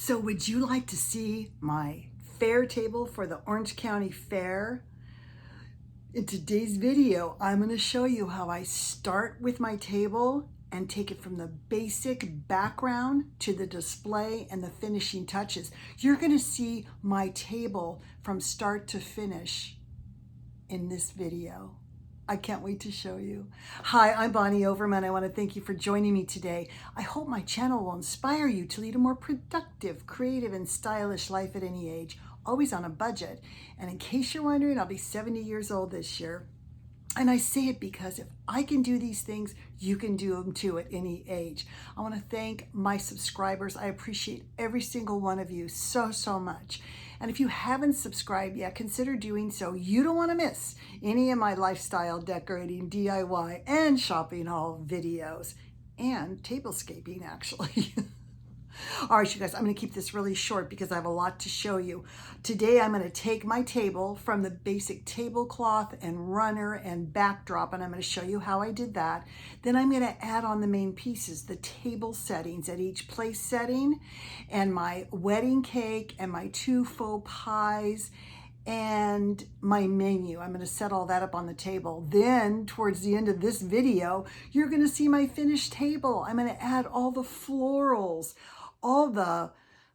So would you like to see my fair table for the Orange County Fair? In today's video, I'm going to show you how I start with my table and take it from the basic background to the display and the finishing touches. You're going to see my table from start to finish in this video. I can't wait to show you. Hi, I'm Bonnie Overman. I want to thank you for joining me today. I hope my channel will inspire you to lead a more productive, creative, and stylish life at any age, always on a budget. And in case you're wondering, I'll be 70 years old this year. And I say it because if I can do these things, you can do them too at any age. I want to thank my subscribers. I appreciate every single one of you so much. And if you haven't subscribed yet, consider doing so. You don't want to miss any of my lifestyle decorating, DIY, and shopping haul videos, and tablescaping actually. All right, you guys, I'm going to keep this really short because I have a lot to show you. Today, I'm going to take my table from the basic tablecloth and runner and backdrop, and I'm going to show you how I did that. Then I'm going to add on the main pieces, the table settings at each place setting, and my wedding cake, and my 2 faux pies, and my menu. I'm going to set all that up on the table. Then towards the end of this video, you're going to see my finished table. I'm going to add all the florals, all the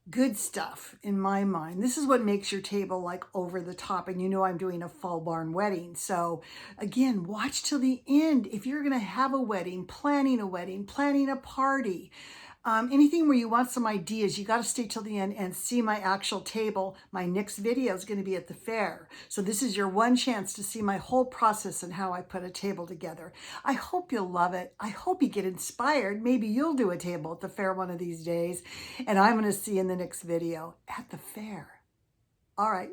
good stuff in my mind. This is what makes your table like over the top. And you know I'm doing a fall barn wedding. So again, watch till the end. If you're going to have a wedding, planning a party, anything where you want some ideas, you got to stay till the end and see my actual table. My next video is going to be at the fair. So this is your one chance to see my whole process and how I put a table together. I hope you'll love it. I hope you get inspired. Maybe you'll do a table at the fair one of these days. And I'm going to see you in the next video at the fair. All right.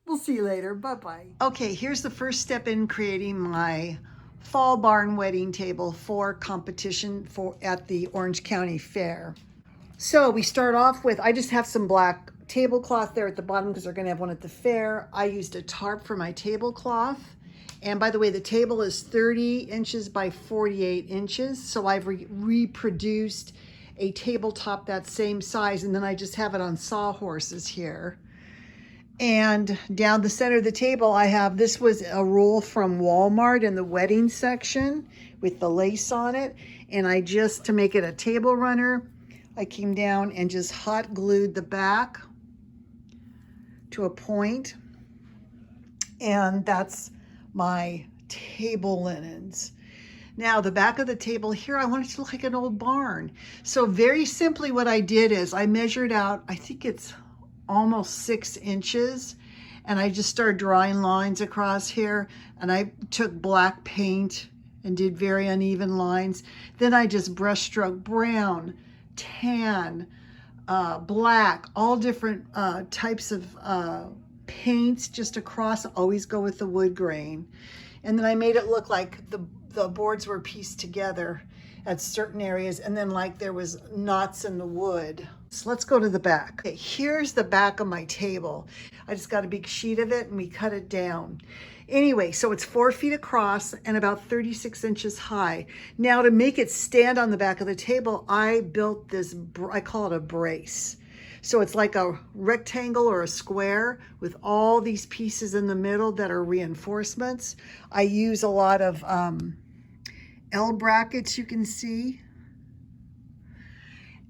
We'll see you later. Bye-bye. Okay, here's the first step in creating my fall barn wedding table for competition at the Orange County Fair. So we start off with, I just have some black tablecloth there at the bottom because they're going to have one at the fair. I used a tarp for my tablecloth. And by the way, the table is 30 inches by 48 inches. So I've reproduced a tabletop that same size, and then I just have it on sawhorses here. And down the center of the table, I have, this was a roll from Walmart in the wedding section with the lace on it. And I just, to make it a table runner, I came down and just hot glued the back to a point. And that's my table linens. Now the back of the table here, I want it to look like an old barn. So very simply what I did is I measured out, I think it's almost 6 inches, and I just started drawing lines across here, and I took black paint and did very uneven lines. Then I just brush stroke brown, tan, black, all different types of paints just across. Always go with the wood grain. And then I made it look like the boards were pieced together at certain areas, and then like there was knots in the wood. So let's go to the back. Okay, here's the back of my table. I just got a big sheet of it and we cut it down. Anyway, so it's 4 feet across and about 36 inches high. Now to make it stand on the back of the table, I built this, I call it a brace. So it's like a rectangle or a square with all these pieces in the middle that are reinforcements. I use a lot of L brackets, you can see.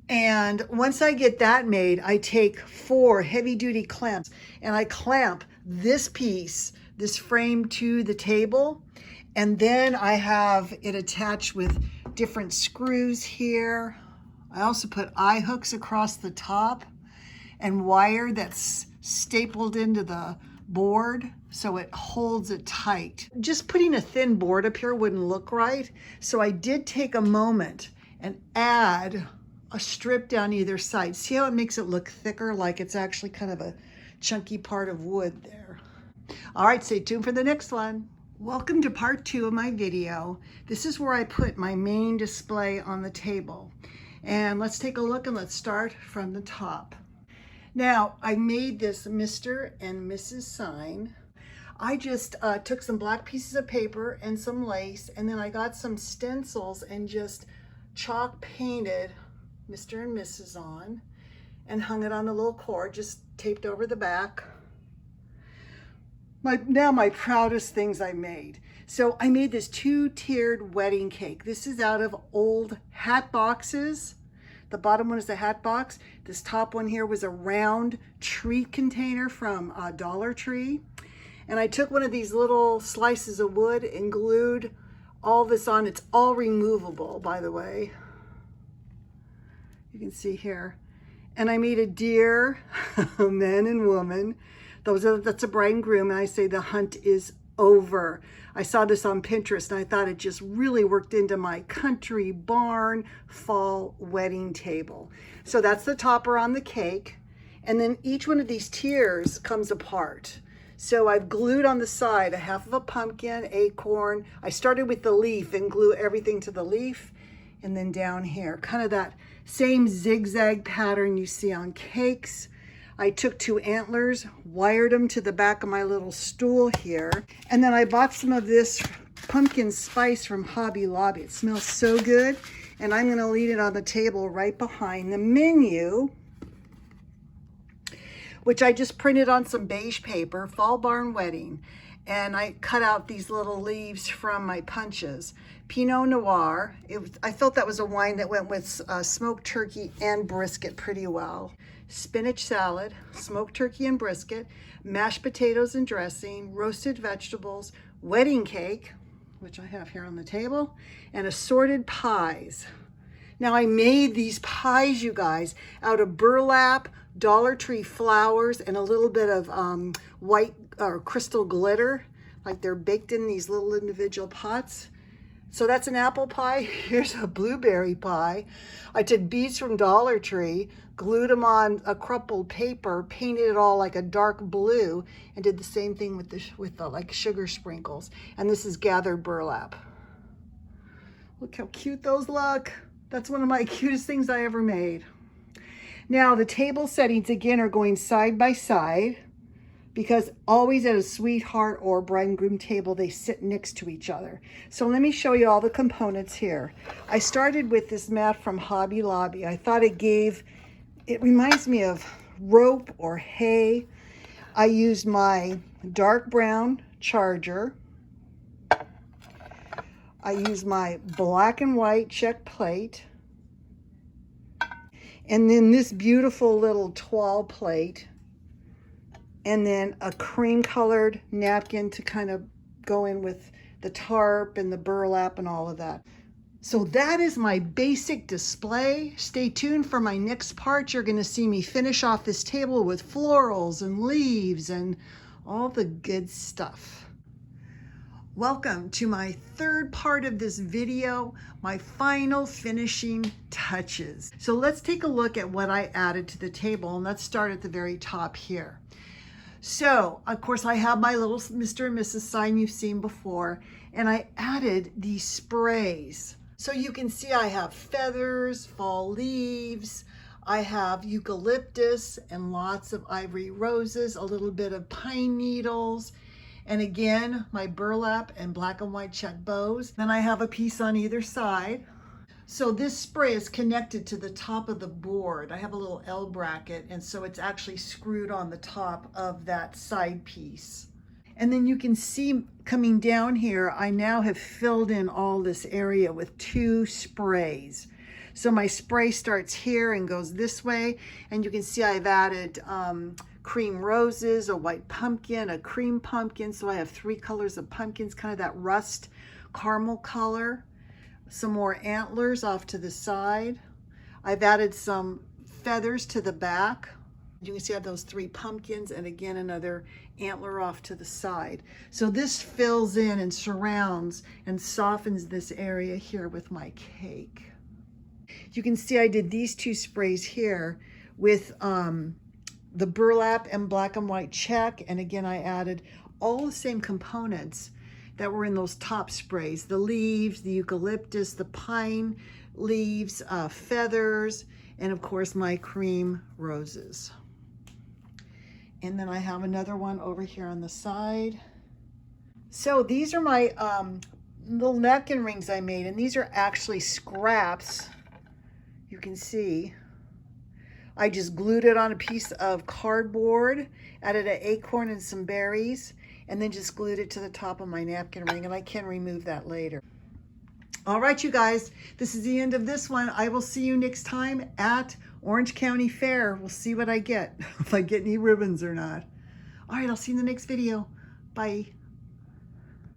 And once I get that made, I take 4 heavy-duty clamps and I clamp this piece, this frame, to the table. And then I have it attached with different screws here. I also put eye hooks across the top and wire that's stapled into the board so it holds it tight. Just putting a thin board up here wouldn't look right. So I did take a moment and add a strip down either side. See how it makes it look thicker, like it's actually kind of a chunky part of wood there. All right, stay tuned for the next one. Welcome to part 2 of my video. This is where I put my main display on the table. And let's take a look and let's start from the top. Now, I made this Mr. and Mrs. sign. I just took some black pieces of paper and some lace, and then I got some stencils and just chalk painted Mr. and Mrs. on. and hung it on a little cord, just taped over the back. Now my proudest things I made. So I made this 2-tiered wedding cake. This is out of old hat boxes. The bottom one is a hat box. This top one here was a round treat container from Dollar Tree. And I took one of these little slices of wood and glued all this on. It's all removable, by the way. You can see here. And I made a deer, a man and woman. That's a bride and groom, and I say the hunt is over. I saw this on Pinterest, and I thought it just really worked into my country barn fall wedding table. So that's the topper on the cake, and then each one of these tiers comes apart. So I've glued on the side a half of a pumpkin, acorn. I started with the leaf and glue everything to the leaf, and then down here, kind of that same zigzag pattern you see on cakes. I took 2 antlers, wired them to the back of my little stool here, and then I bought some of this pumpkin spice from Hobby Lobby. It smells so good, and I'm going to leave it on the table right behind the menu, which I just printed on some beige paper, Fall Barn Wedding, and I cut out these little leaves from my punches. Pinot Noir, I felt that was a wine that went with smoked turkey and brisket pretty well. Spinach salad, smoked turkey and brisket, mashed potatoes and dressing, roasted vegetables, wedding cake, which I have here on the table, and assorted pies. Now I made these pies, you guys, out of burlap, Dollar Tree flowers, and a little bit of white or crystal glitter, like they're baked in these little individual pots. So that's an apple pie. Here's a blueberry pie. I took beads from Dollar Tree, glued them on a crumpled paper, painted it all like a dark blue, and did the same thing with the like sugar sprinkles. And this is gathered burlap. Look how cute those look. That's one of my cutest things I ever made. Now the table settings again are going side by side, because always at a sweetheart or bride and groom table, they sit next to each other. So let me show you all the components here. I started with this mat from Hobby Lobby. I thought it reminds me of rope or hay. I used my dark brown charger. I used my black and white check plate. And then this beautiful little toile plate. And then a cream colored napkin to kind of go in with the tarp and the burlap and all of that. So that is my basic display. Stay tuned for my next part. You're going to see me finish off this table with florals and leaves and all the good stuff. Welcome to my third part of this video, my final finishing touches. So let's take a look at what I added to the table, and let's start at the very top here. So, of course, I have my little Mr. and Mrs. sign you've seen before, and I added these sprays. So you can see I have feathers, fall leaves, I have eucalyptus and lots of ivory roses, a little bit of pine needles, and again, my burlap and black and white check bows. Then I have a piece on either side. So this spray is connected to the top of the board. I have a little L bracket, and so it's actually screwed on the top of that side piece. And then you can see coming down here, I now have filled in all this area with 2 sprays. So my spray starts here and goes this way, and you can see I've added cream roses, a white pumpkin, a cream pumpkin. So I have 3 colors of pumpkins, kind of that rust caramel color. Some more antlers off to the side. I've added some feathers to the back. You can see I have those 3 pumpkins, and again another antler off to the side. So this fills in and surrounds and softens this area here with my cake. You can see I did these 2 sprays here with the burlap and black and white check, and again I added all the same components that were in those top sprays, the leaves, the eucalyptus, the pine leaves, feathers, and of course my cream roses. And then I have another one over here on the side. So these are my little napkin rings I made, and these are actually scraps, you can see, I just glued it on a piece of cardboard, added an acorn and some berries, and then just glued it to the top of my napkin ring, and I can remove that later. All right, you guys, this is the end of this one. I will see you next time at Orange County Fair. We'll see what I get, if I get any ribbons or not. All right, I'll see you in the next video. Bye.